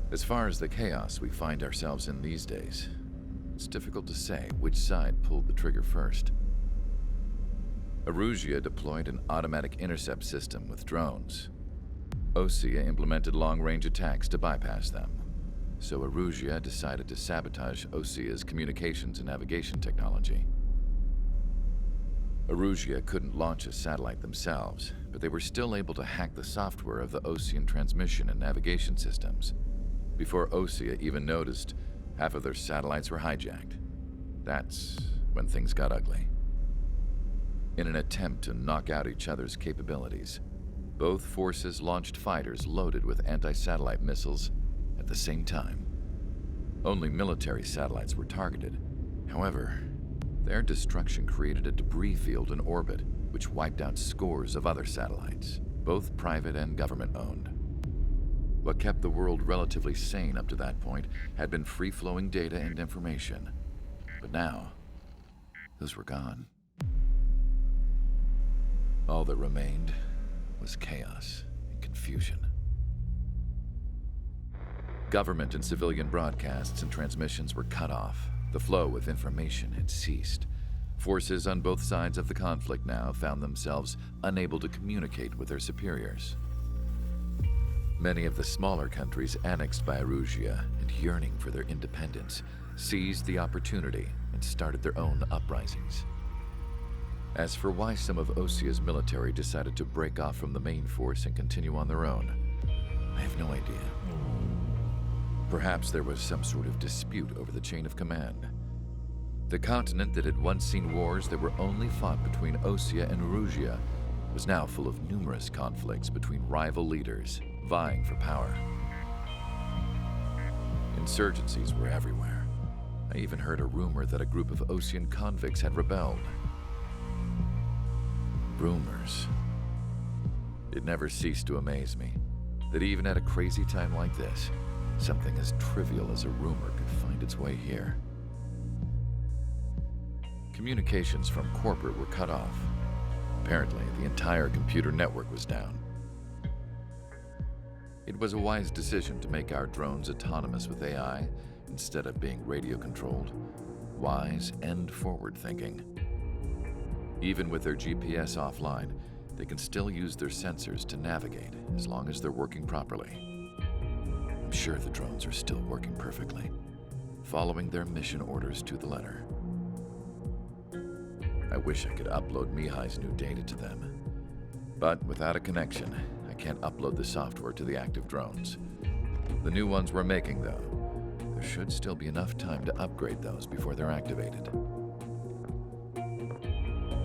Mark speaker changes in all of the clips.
Speaker 1: As far as the chaos we find ourselves in these days, it's difficult to say which side pulled the trigger first. Erusia deployed an automatic intercept system with drones. Osea implemented long-range attacks to bypass them. So Erusia decided to sabotage Osea's communications and navigation technology. Erusia couldn't launch a satellite themselves, but they were still able to hack the software of the Osean transmission and navigation systems. Before Osea even noticed, half of their satellites were hijacked. That's when things got ugly. In an attempt to knock out each other's capabilities, both forces launched fighters loaded with anti-satellite missiles at the same time. Only military satellites were targeted. However, their destruction created a debris field in orbit, which wiped out scores of other satellites, both private and government-owned. What kept the world relatively sane up to that point had been free-flowing data and information. But now, those were gone. All that remained was chaos and confusion. Government and civilian broadcasts and transmissions were cut off. The flow of information had ceased. Forces on both sides of the conflict now found themselves unable to communicate with their superiors. Many of the smaller countries annexed by Erusia and yearning for their independence seized the opportunity and started their own uprisings. As for why some of Osea's military decided to break off from the main force and continue on their own, I have no idea. Perhaps there was some sort of dispute over the chain of command. The continent that had once seen wars that were only fought between Osea and Erusia was now full of numerous conflicts between rival leaders vying for power. Insurgencies were everywhere. I even heard a rumor that a group of Osean convicts had rebelled. Rumors. It never ceased to amaze me that even at a crazy time like this, something as trivial as a rumor could find its way here. Communications from corporate were cut off. Apparently, the entire computer network was down. It was a wise decision to make our drones autonomous with AI instead of being radio-controlled. Wise and forward-thinking. Even with their GPS offline, they can still use their sensors to navigate as long as they're working properly. I'm sure the drones are still working perfectly, following their mission orders to the letter. I wish I could upload Mihai's new data to them. But without a connection, I can't upload the software to the active drones. The new ones we're making, though, there should still be enough time to upgrade those before they're activated.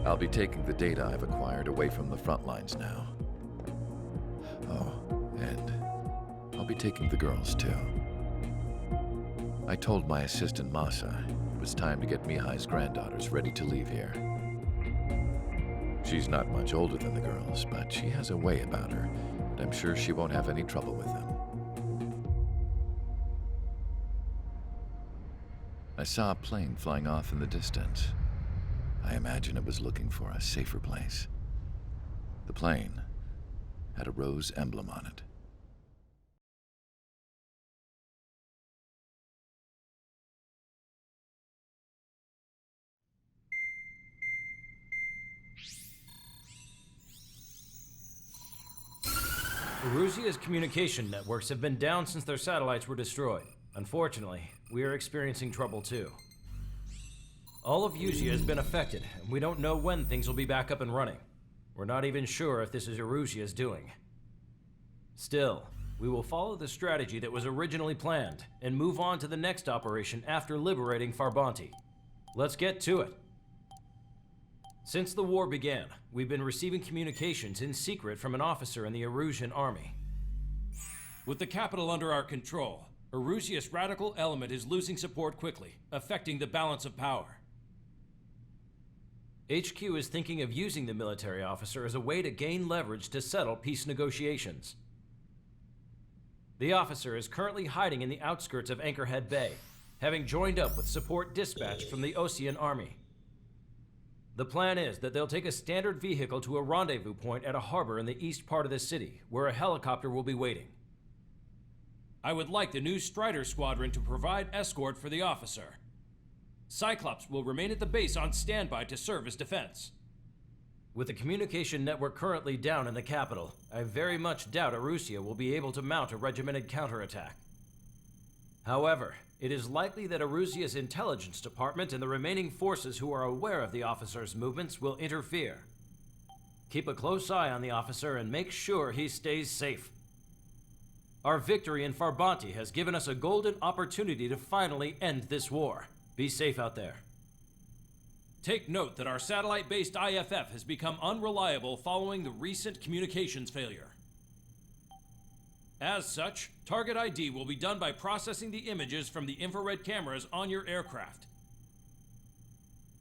Speaker 1: I'll be taking the data I've acquired away from the front lines now. Oh, and I'll be taking the girls, too. I told my assistant Masa it was time to get Mihai's granddaughters ready to leave here. She's not much older than the girls, but she has a way about her, and I'm sure she won't have any trouble with them. I saw a plane flying off in the distance. I imagine it was looking for a safer place. The plane had a rose emblem on it.
Speaker 2: Erusia's communication networks have been down since their satellites were destroyed. Unfortunately, we are experiencing trouble too. All of Erusia has been affected, and we don't know when things will be back up and running. We're not even sure if this is Erusia's doing. Still, we will follow the strategy that was originally planned and move on to the next operation after liberating Farbanti. Let's get to it. Since the war began, we've been receiving communications in secret from an officer in the Erusian army.
Speaker 3: With the capital under our control, Erusia's radical element is losing support quickly, affecting the balance of power.
Speaker 2: HQ is thinking of using the military officer as a way to gain leverage to settle peace negotiations. The officer is currently hiding in the outskirts of Anchorhead Bay, having joined up with support dispatched from the Osean army. The plan is that they'll take a standard vehicle to a rendezvous point at a harbor in the east part of the city, where a helicopter will be waiting.
Speaker 3: I would like the new Strider Squadron to provide escort for the officer. Cyclops will remain at the base on standby to serve as defense.
Speaker 2: With the communication network currently down in the capital, I very much doubt Arusea will be able to mount a regimented counterattack. However, it is likely that Arusea's intelligence department and the remaining forces who are aware of the officer's movements will interfere. Keep a close eye on the officer and make sure he stays safe. Our victory in Farbanti has given us a golden opportunity to finally end this war. Be safe out there.
Speaker 3: Take note that our satellite-based IFF has become unreliable following the recent communications failure. As such, target ID will be done by processing the images from the infrared cameras on your aircraft.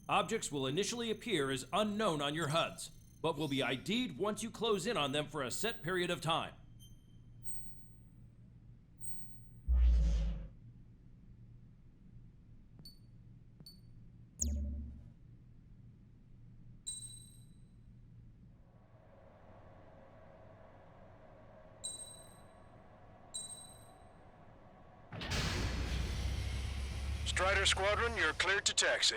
Speaker 3: Objects will initially appear as unknown on your HUDs, but will be ID'd once you close in on them for a set period of time.
Speaker 4: Strider Squadron, you're cleared to taxi.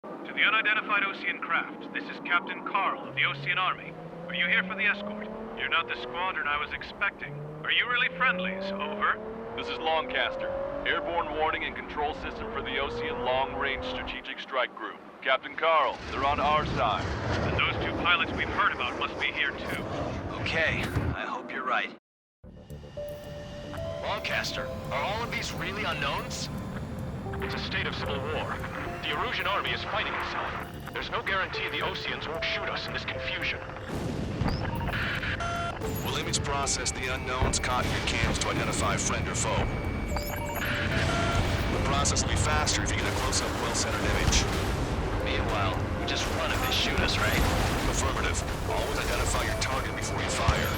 Speaker 5: To the unidentified Ocean craft, this is Captain Carl of the Ocean Army. Are you here for the escort? You're not the squadron I was expecting. Are you really friendlies? Over.
Speaker 6: This is Longcaster. Airborne warning and control system for the Ocean Long-Range Strategic Strike Group. Captain Carl, they're on our side.
Speaker 5: And those two pilots we've heard about must be here too.
Speaker 7: Okay, I hope you're right. Longcaster, are all of these really unknowns?
Speaker 5: It's a state of civil war. The Erusian army is fighting itself. There's no guarantee the Oceans won't shoot us in this confusion.
Speaker 4: We'll image process the unknowns caught in your cams to identify friend or foe. The process will be faster if you get a close-up, well-centered image.
Speaker 7: Meanwhile, we just run if they shoot us, right?
Speaker 4: Affirmative. Always identify your target before you fire.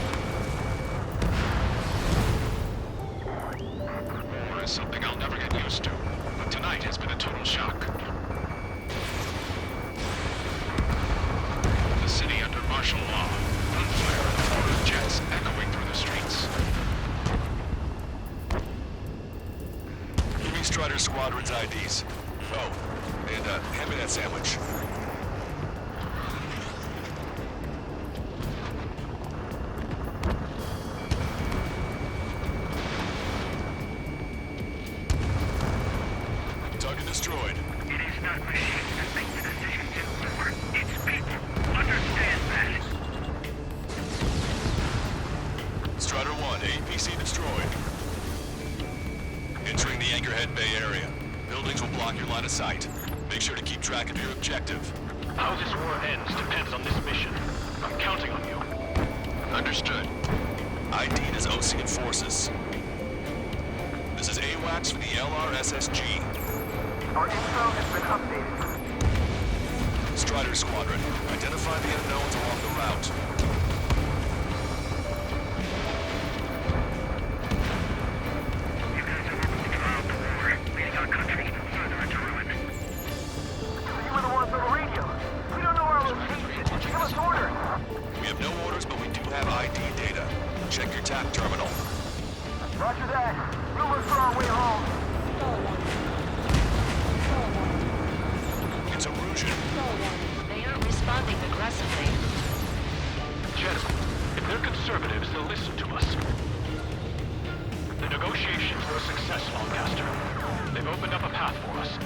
Speaker 4: War is something I'll never get used to, but tonight has been a total shock. The city under martial law, gunfire and the roar of jets echoing through the streets. Give me Strider Squadron's IDs. Oh, and hand me that sandwich. Target destroyed.
Speaker 5: It is not machines that make the decisions in war. It's people. Understand that.
Speaker 4: Strider 1, APC destroyed. Entering the Anchorhead Bay area. Buildings will block your line of sight. Make sure to keep track of your objective.
Speaker 5: How this war ends depends on this mission. I'm counting on you.
Speaker 4: Understood. ID'd as Ocean forces. This is AWACS for the LRSSG.
Speaker 5: Our info has been updated.
Speaker 4: Strider Squadron, identify the unknowns along the route.
Speaker 5: You guys are working to draw out the war, leading our country even further into ruin. You were the ones on the radio. We don't know our location. Give us orders.
Speaker 4: We have no orders, but we do have ID data. Check your TAC terminal.
Speaker 5: Roger that. We'll look for our way home.
Speaker 4: It's Erusian.
Speaker 8: They aren't responding aggressively.
Speaker 5: Gentlemen, if they're conservatives, they'll listen to us. The negotiations were a success, Longcaster. They've opened up a path for us.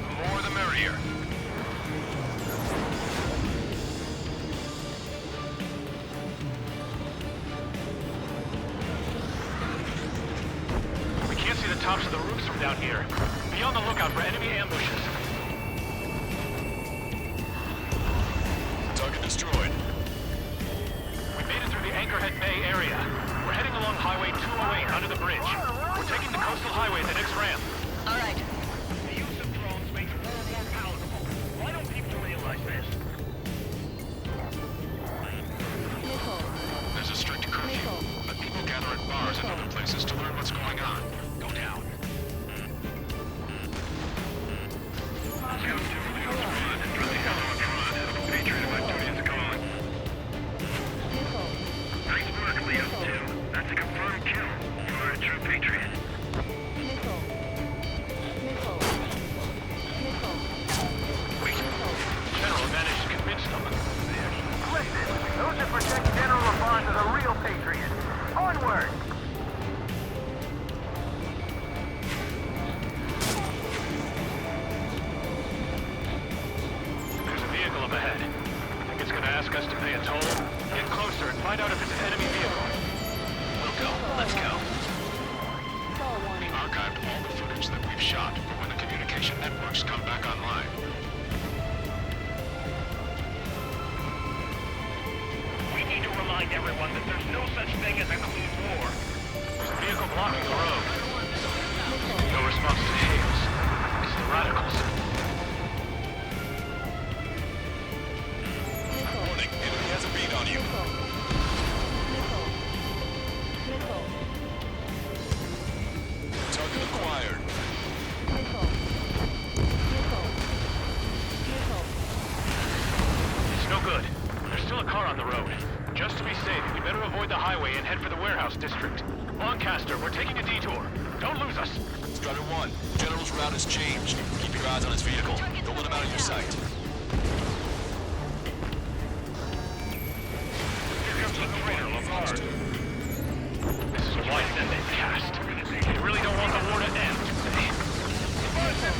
Speaker 5: The more the merrier. We can't see the tops of the roofs from down here. Be on the lookout for enemy ambushes.
Speaker 4: Target destroyed.
Speaker 5: We made it through the Anchorhead Bay area. We're heading along Highway 208 under the bridge. We're taking the coastal highway at the next ramp.
Speaker 8: All right.
Speaker 5: The use of drones makes war more palatable. Why don't people realize this?
Speaker 4: There's a strict curfew, but people gather at bars and other places to learn what's going on. Go down.
Speaker 5: Nice work, Lee. ask us to pay a toll? Get closer and find out if it's an enemy vehicle.
Speaker 7: We'll go. Let's go.
Speaker 4: We archived all the footage that we've shot for when the communication networks come back online.
Speaker 5: We need to remind everyone that there's no such thing as a clean war. There's a vehicle blocking the road. No response to hails. It's the radicals.
Speaker 4: Warning, enemy has a beat on you. Target acquired.
Speaker 5: It's no good. There's still a car on the road. Just to be safe, we better avoid the highway and head for the warehouse district. Lancaster, we're taking a detour. Don't lose us.
Speaker 4: Strider 1, General's route has changed. Keep your eyes on his vehicle. Don't let him out of your sight.
Speaker 5: Here comes the crater Lamar. This is why then they cast. They really don't want the war to end, do they?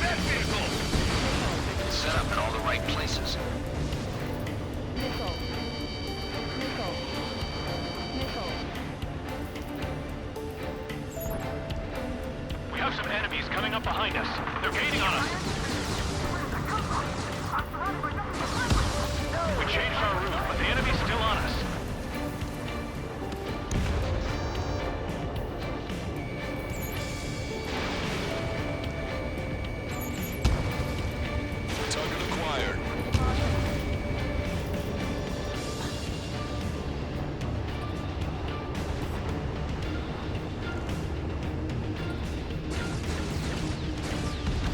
Speaker 5: That vehicle!
Speaker 7: Set up in all the right places.
Speaker 5: We have some enemies coming up behind us. They're gaining on us. We changed our route, but the enemy's still on us.
Speaker 4: Target acquired.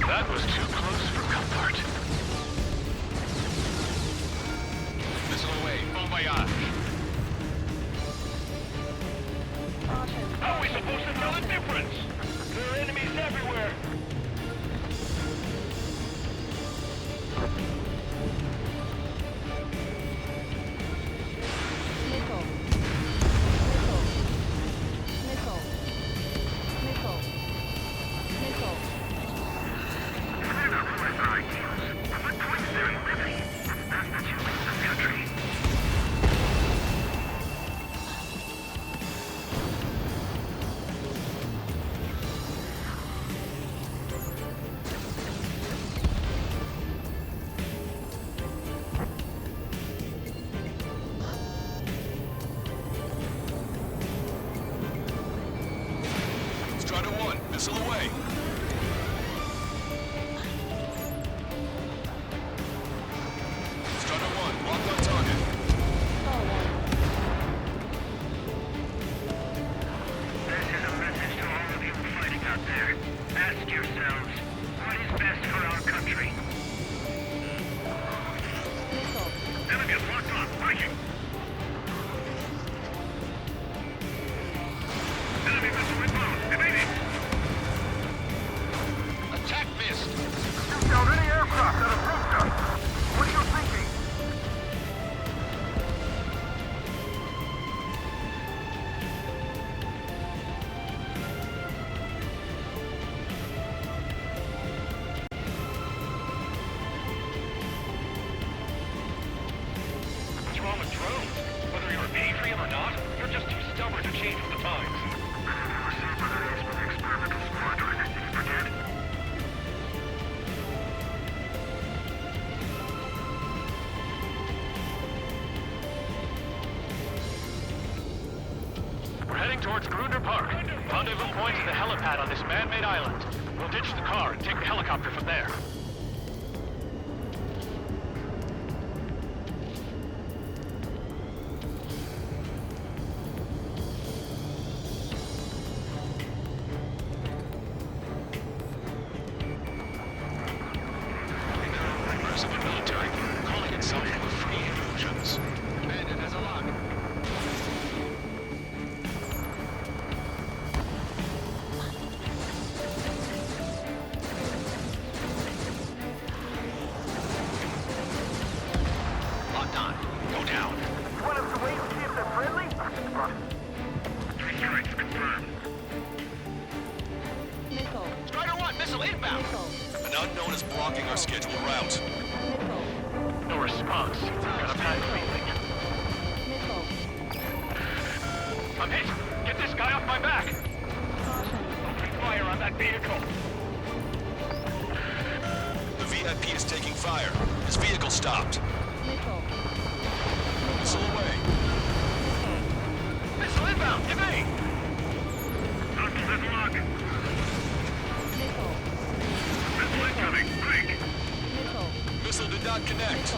Speaker 5: That was too close for comfort.
Speaker 4: Missile away. Bon voyage.
Speaker 5: How are we supposed to tell the difference? There are enemies everywhere.
Speaker 4: Strider 1, missile away. Strider 1, locked on target.
Speaker 5: This is a message to all of you fighting out there. Ask yourselves, what is best for our country? Enemy is locked on, breaking! Enemy missile inbound, evading!
Speaker 4: Attack missed.
Speaker 5: Shoot down any aircraft that approach us! What are you thinking? What's wrong with drones? Whether you're a patriot or not, you're just too stubborn to change with the times. We're heading towards Grunder Park. Rendezvous point is the helipad on this man-made island. We'll ditch the car and take the helicopter from there.
Speaker 4: Members of the military calling itself the Free Illusions. Bandit has a lock.
Speaker 7: Locked on. Go down.
Speaker 5: You want us to wait and see if they're friendly? Three strikes confirmed.
Speaker 7: Strider 1, missile inbound.
Speaker 4: An unknown is blocking our scheduled route.
Speaker 5: No response. Got a bad feeling. Guy off my back! Open fire on that vehicle!
Speaker 9: The VIP is taking fire. His vehicle stopped. Missile away.
Speaker 5: Missile inbound! Give me! Lock. Missile incoming! Break!
Speaker 9: Missile did not connect.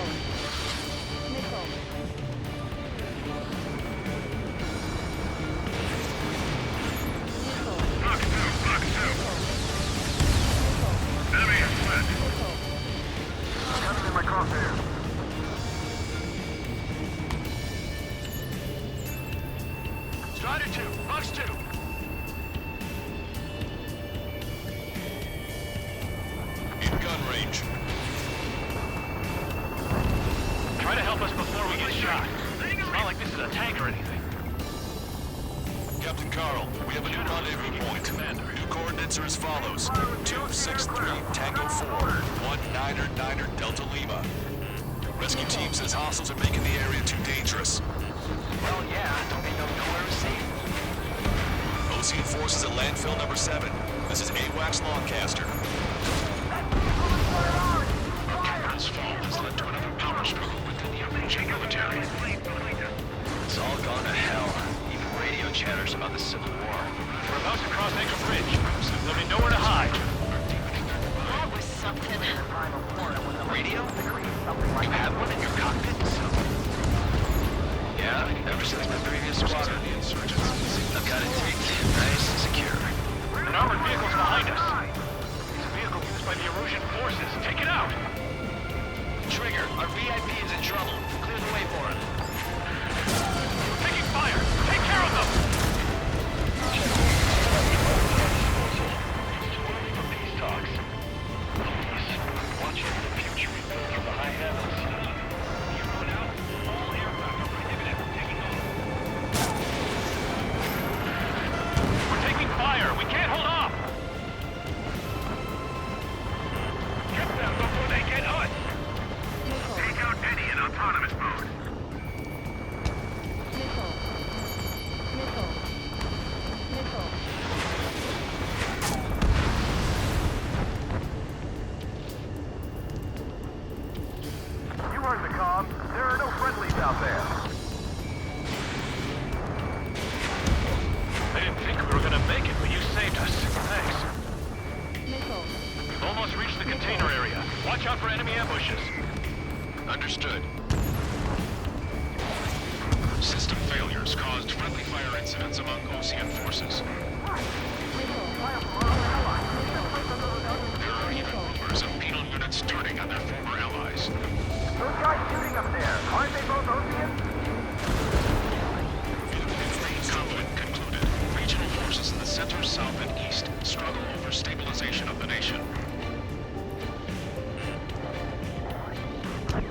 Speaker 5: Block two! Enemy is split! Enemy in my crosshair! Strider 2! Box 2!
Speaker 9: In gun range.
Speaker 5: Try to help us before we get shot. It's not like this is a tank or anything.
Speaker 9: Captain Carl, we have a new rendezvous point. New coordinates are as follows. 263 Tango 4, 19 Delta Lima. Rescue team says hostiles are making the area too dangerous.
Speaker 7: Well, yeah, don't they know nowhere is safe?
Speaker 9: Ocean forces at landfill number 7. This is AWACS Longcaster.
Speaker 4: This fall has led to another power struggle within the emerging military.
Speaker 7: It's all gone to hell. Even radio chatters about the Civil War.
Speaker 5: We're about to cross Anchor Bridge. There'll be nowhere to hide.
Speaker 8: That was something.
Speaker 7: Radio? You have one in your cockpit? Yeah, ever since my previous squadron. I've got it taped, nice and secure.
Speaker 5: An armored vehicle's behind us. It's a vehicle used by the Erusian forces. Take it out!
Speaker 7: Trigger, our VIP is in trouble. Clear the way for him.
Speaker 5: Taking fire! Take care of them! From these talks. Please, watch out for the future rebuild from the high heavens. You're going out? All aircraft are prohibited from taking off. We're taking fire! We can't hold off! Get them before they get us! Take out any in autonomous mode. You heard the comm. There are no friendlies out there. I didn't think we were gonna make it, but you saved us. Thanks. We've almost reached the container area. Watch out for enemy ambushes.
Speaker 4: Understood. System failures caused friendly fire incidents among Ocean forces. There are even rumors of penal units turning on their former allies.
Speaker 5: Those guys shooting up there, aren't they both Oceans?
Speaker 4: Conflict concluded. Regional forces in the center, south, and east struggle over stabilization of the nation. The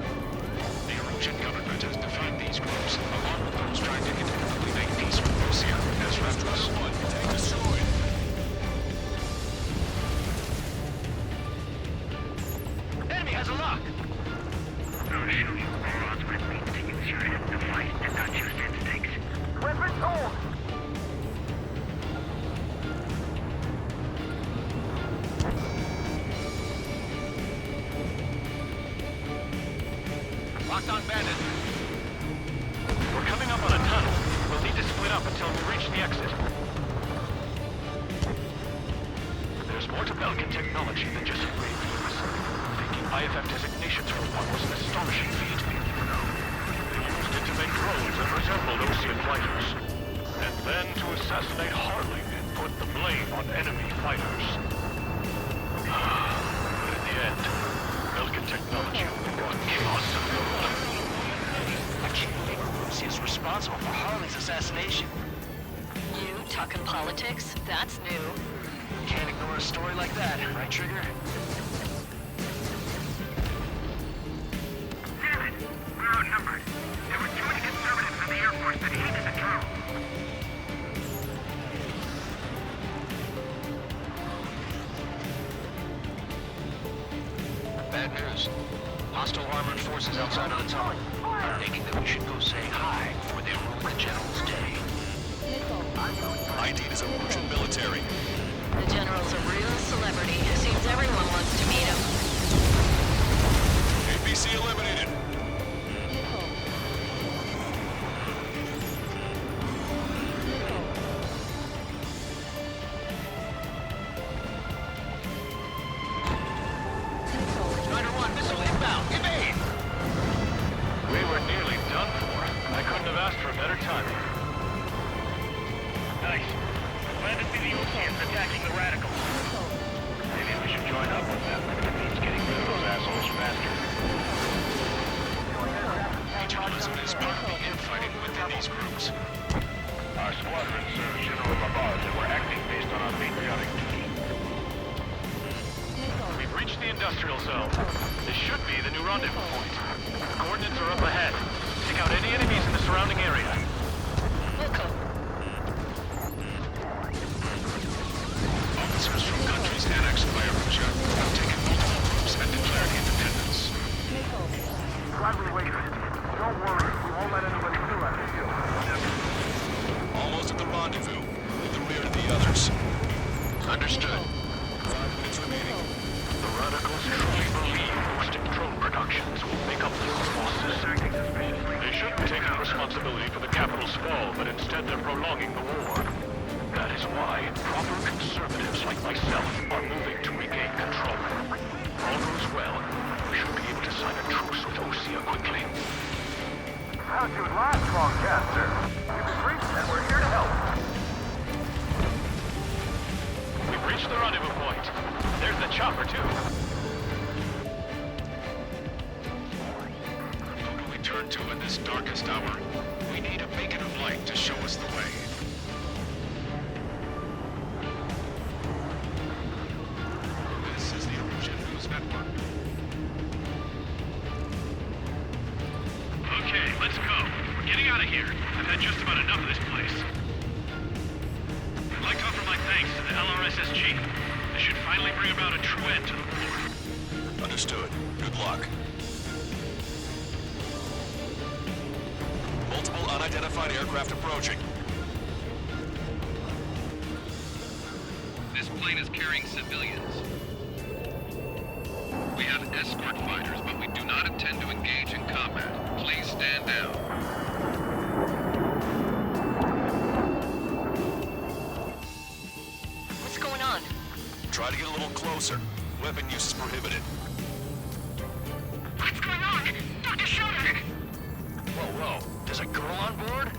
Speaker 4: Erusian government has defined these groups, along with those trying to independently make peace with Ocean, as rebels.
Speaker 9: Tank destroyed.
Speaker 5: Enemy has a lock!
Speaker 4: Don't shoot you morons with me to use your head to fight and not use instincts.
Speaker 5: Weapons hold! Locked on bandit. We're coming up on a tunnel. We'll need to split up until we reach the exit. There's more to Belkin technology than just radios. Taking IFF designations for one was an astonishing feat. They used it to make drones that resembled Ocean fighters. And then to assassinate Harley and put the blame on enemy fighters. But in the end, Belkin technology brought chaos.
Speaker 7: I can't believe Russia is responsible for Harley's assassination.
Speaker 8: You talking politics? That's new.
Speaker 7: Can't ignore a story like that, right, Trigger?
Speaker 4: Damn it! We're outnumbered. There were too many conservatives in the Air Force that hated the drone.
Speaker 7: Bad news. Hostile armored forces outside of the tunnel. I'm thinking that we should go say hi before they ruin the general's day.
Speaker 9: ID'd as a Russian military.
Speaker 8: The general's a real celebrity. Seems everyone wants to meet him.
Speaker 9: APC eliminated.
Speaker 5: Strider 1, missile inbound. Evade! We were nearly done for. I couldn't have asked for better timing.
Speaker 7: Nice. Glad to see the Oceans attacking the radicals.
Speaker 5: Maybe we should join up with them. It means getting rid of those assholes faster.
Speaker 9: Regionalism is part of the infighting within these groups.
Speaker 5: Our squadron serves General Labarge, and we're acting based on our patriotic duty. We've reached the industrial zone. This should be the new rendezvous point. The coordinates are up ahead. Take out any enemies in the surrounding area.
Speaker 8: Wilco.
Speaker 9: Officers from countries annexed by Arusha have taken multiple groups and declared independence.
Speaker 5: Glad we waited. Don't worry, we won't let anybody through after you.
Speaker 9: Almost at the rendezvous, in the rear of the others. Understood. 5 minutes remaining.
Speaker 5: The radicals truly believe boosted drone productions will make up for our losses. They shouldn't be taking responsibility for the capital's fall, but instead they're prolonging the war. That is why proper conservatives like myself are moving to regain control. If all goes well, we should be able to sign a truce with Osea quickly. How'd you last, Strongcaster? You've reached and we're here to help. We've reached the rendezvous point. There's the chopper, too.
Speaker 9: Who do we turn to in this darkest hour? We need a beacon of light to show us the way. This is the Arusha News Network.
Speaker 5: Okay, let's go. We're getting out of here. I've had just about enough of this place. I'd like to offer my thanks to the LRSSG. This should finally bring about a true end to the war.
Speaker 9: Understood. Good luck. Multiple unidentified aircraft approaching.
Speaker 6: This plane is carrying civilians. We have escort fighters, but we do not intend to engage in combat. Please stand down.
Speaker 8: What's going on?
Speaker 9: Try to get a little closer. Weapon use is prohibited.
Speaker 8: What's going on? Dr. Schroeder!
Speaker 5: Whoa. There's a girl on board?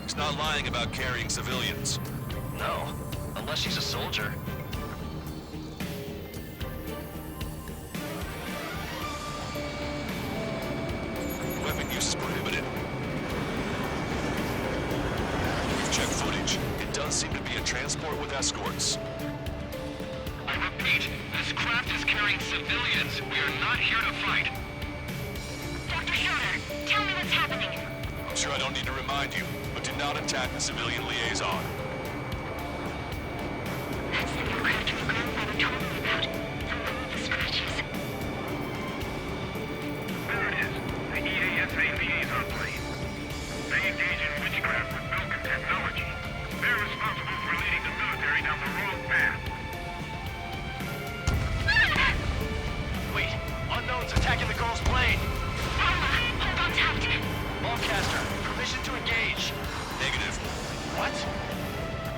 Speaker 9: He's not lying about carrying civilians.
Speaker 5: No. Unless she's a soldier.
Speaker 9: Weapon use is prohibited. We've checked footage. It does seem to be a transport with escorts.
Speaker 6: I repeat, this craft is carrying civilians. We are not here to fight.
Speaker 8: Dr. Schroeder, tell me what's happening.
Speaker 9: I'm sure I don't need to remind you, but do not attack the civilian liaison.
Speaker 8: That's the new craft your grandfather told me about. The scratches.
Speaker 5: There it is. The EASA liaison plane. They engage in witchcraft with Belkin technology. They're responsible for leading the military down the wrong path.
Speaker 7: Wait, unknowns attacking the girl's plane.
Speaker 8: Hold on tight.
Speaker 7: Longcaster, permission to engage.
Speaker 9: Negative.
Speaker 7: What?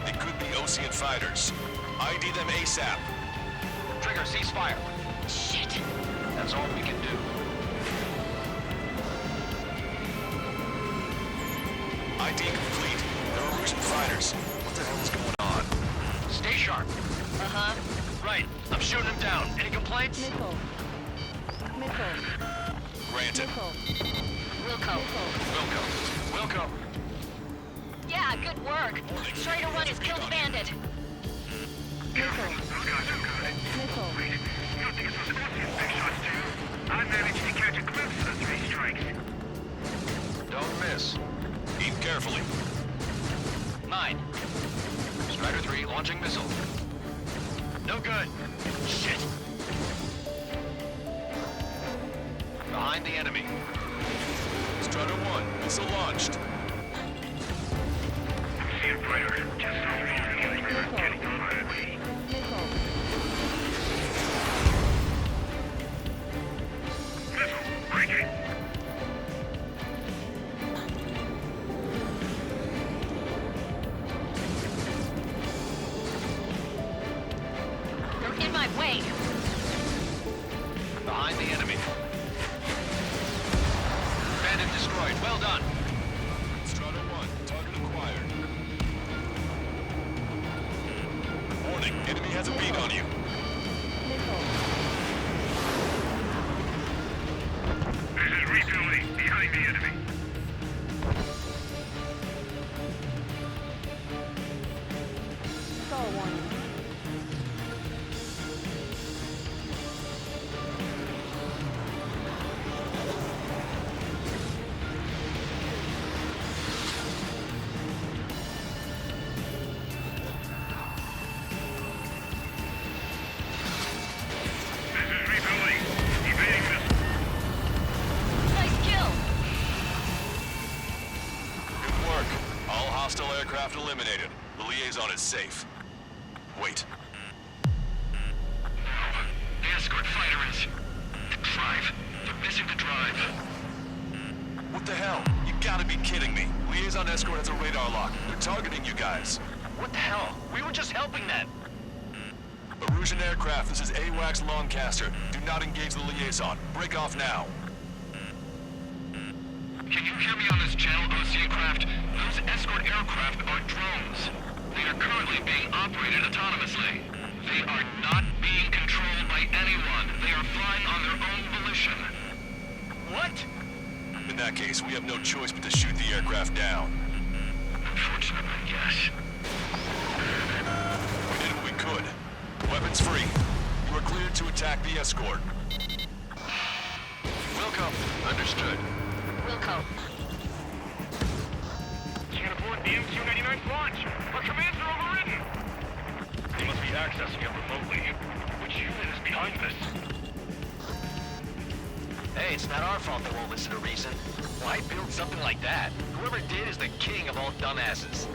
Speaker 9: It could be Ocean fighters. ID them ASAP.
Speaker 7: Trigger, ceasefire.
Speaker 8: Shit.
Speaker 7: That's all we can do.
Speaker 9: ID complete. There are Russian fighters. What the hell is going on?
Speaker 7: Stay sharp.
Speaker 8: Uh-huh.
Speaker 7: Right, I'm shooting him down. Any complaints?
Speaker 8: Missile.
Speaker 9: Granted.
Speaker 8: Wilco.
Speaker 7: Wilco.
Speaker 8: Yeah, good work. Strider 1 has killed Bandit.
Speaker 5: I managed to catch a glimpse of the 3 strikes.
Speaker 9: Don't miss. Aim carefully.
Speaker 7: 9. Strider 3 launching missile. No good. Shit. Behind the enemy.
Speaker 9: Strider 1, missile launched.
Speaker 5: See it, Predator. Just so
Speaker 8: my way!
Speaker 7: Behind the enemy. Bandit destroyed. Well done.
Speaker 9: Strata 1, target acquired. Warning, enemy has a beat on you.
Speaker 4: This is refueling behind the enemy.
Speaker 10: Star warning.
Speaker 4: This is refueling. Evading this.
Speaker 8: Nice kill!
Speaker 9: Good work. All hostile aircraft eliminated. The liaison is safe. Wait.
Speaker 4: The escort fighter is... the drive. They're missing the drive.
Speaker 9: What the hell? You gotta be kidding me. Liaison escort has a radar lock. They're targeting you guys.
Speaker 7: What the hell? We were just helping that.
Speaker 9: Erusian aircraft, this is AWACS Longcaster. Do not engage the liaison. Break off now.
Speaker 4: Can you hear me on this channel, Ocean craft? Those escort aircraft are drones. They are currently being operated autonomously. They are not being controlled by anyone. They are flying on their own volition.
Speaker 7: What?
Speaker 9: In that case, we have no choice but to shoot the aircraft down.
Speaker 4: Unfortunately, yes.
Speaker 9: We did what we could. Weapons free. You are cleared to attack the escort.
Speaker 7: Wilco. Understood.
Speaker 8: Wilco.
Speaker 4: Can't abort the MQ-99's launch. Our commands are overridden. They must be accessing it remotely. Which unit is behind this?
Speaker 7: Hey, it's not our fault they won't listen to reason. Why build something like that? Whoever did is the king of all dumbasses.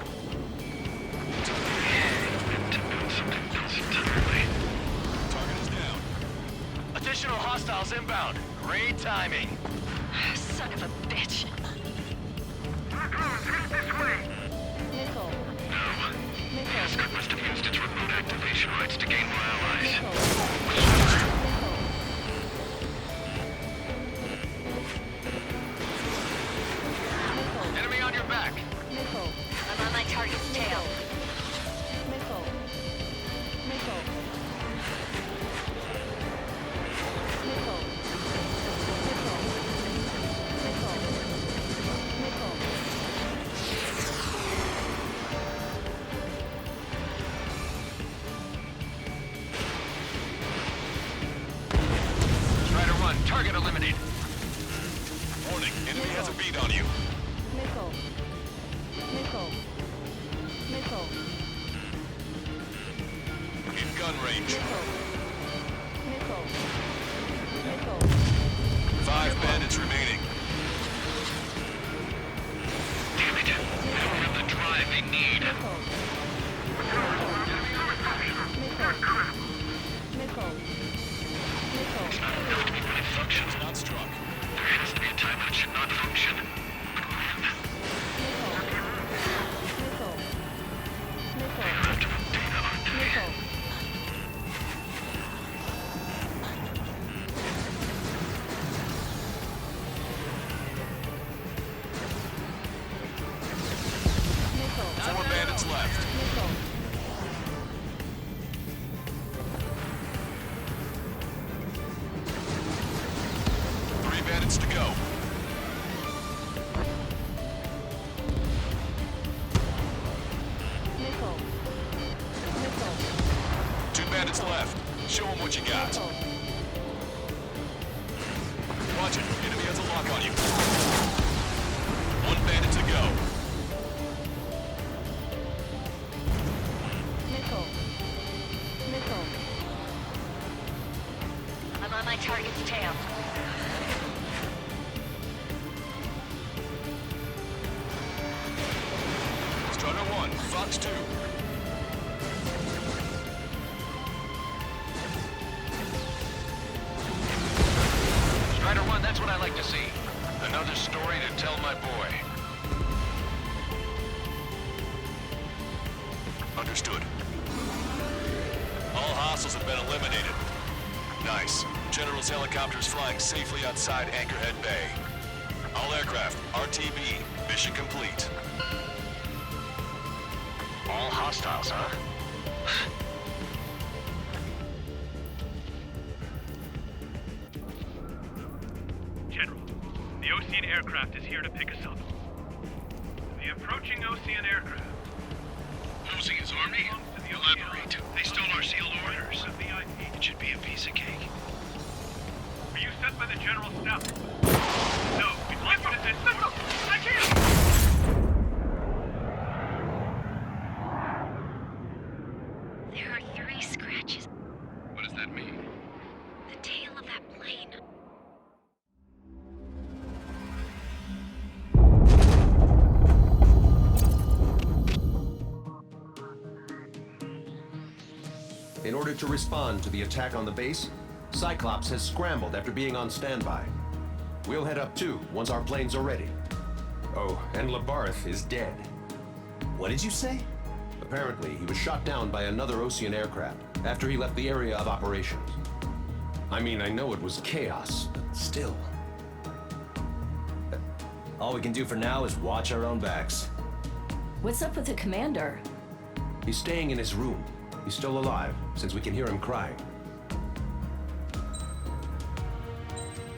Speaker 4: To build something else entirely.
Speaker 9: Target is down.
Speaker 7: Additional hostiles inbound. Great timing.
Speaker 8: Son of a bitch.
Speaker 4: This way.
Speaker 10: Missile.
Speaker 4: No. The escort must have used its remote activation rights to gain more allies.
Speaker 7: Enemy on your back.
Speaker 10: Missile.
Speaker 8: I'm on my target's tail.
Speaker 10: Missile. Missile. Missile. Missile. Missile.
Speaker 7: Strider 1, target eliminated.
Speaker 9: Warning, enemy has a beat on you.
Speaker 10: Missile. Missile. Missile.
Speaker 9: In gun range.
Speaker 10: Missile. Missile.
Speaker 9: 5 bandits remaining.
Speaker 4: Damn it. They don't have the drive they need.
Speaker 10: Missile. Missile. Missile.
Speaker 4: It's not enough to be when it functions.
Speaker 9: Not struck.
Speaker 4: There has to be a time when it should not function. They have to put data on today.
Speaker 9: Four bandits left. Three bandits to go. Two bandits left. Show them what you got. Watch it. Enemy has a lock on you. One bandit to go.
Speaker 8: I'm on my target's tail.
Speaker 9: Strider 1, Fox 2.
Speaker 7: Strider 1, that's what I like to see. Another story to tell my boy.
Speaker 9: Understood. All hostiles have been eliminated. Nice. General's helicopter is flying safely outside Anchorhead Bay. All aircraft, RTB, mission complete.
Speaker 7: All hostiles, huh?
Speaker 5: General, the Ocean aircraft is here to pick us up. The approaching Ocean aircraft.
Speaker 11: Losing his army? Elaborate. They stole our sealed orders. It should be a piece of cake.
Speaker 5: Are you sent by the General's staff? No, we'd like you to send... I can't!
Speaker 8: There are 3 scratches.
Speaker 11: What does that mean?
Speaker 8: The tail of that plane.
Speaker 12: In order to respond to the attack on the base, Cyclops has scrambled after being on standby. We'll head up too, once our planes are ready. Oh, and Labarth is dead.
Speaker 13: What did you say?
Speaker 12: Apparently, he was shot down by another Ocean aircraft after he left the area of operations. I mean, I know it was chaos, but still.
Speaker 13: All we can do for now is watch our own backs.
Speaker 10: What's up with the commander?
Speaker 12: He's staying in his room. He's still alive, since we can hear him crying.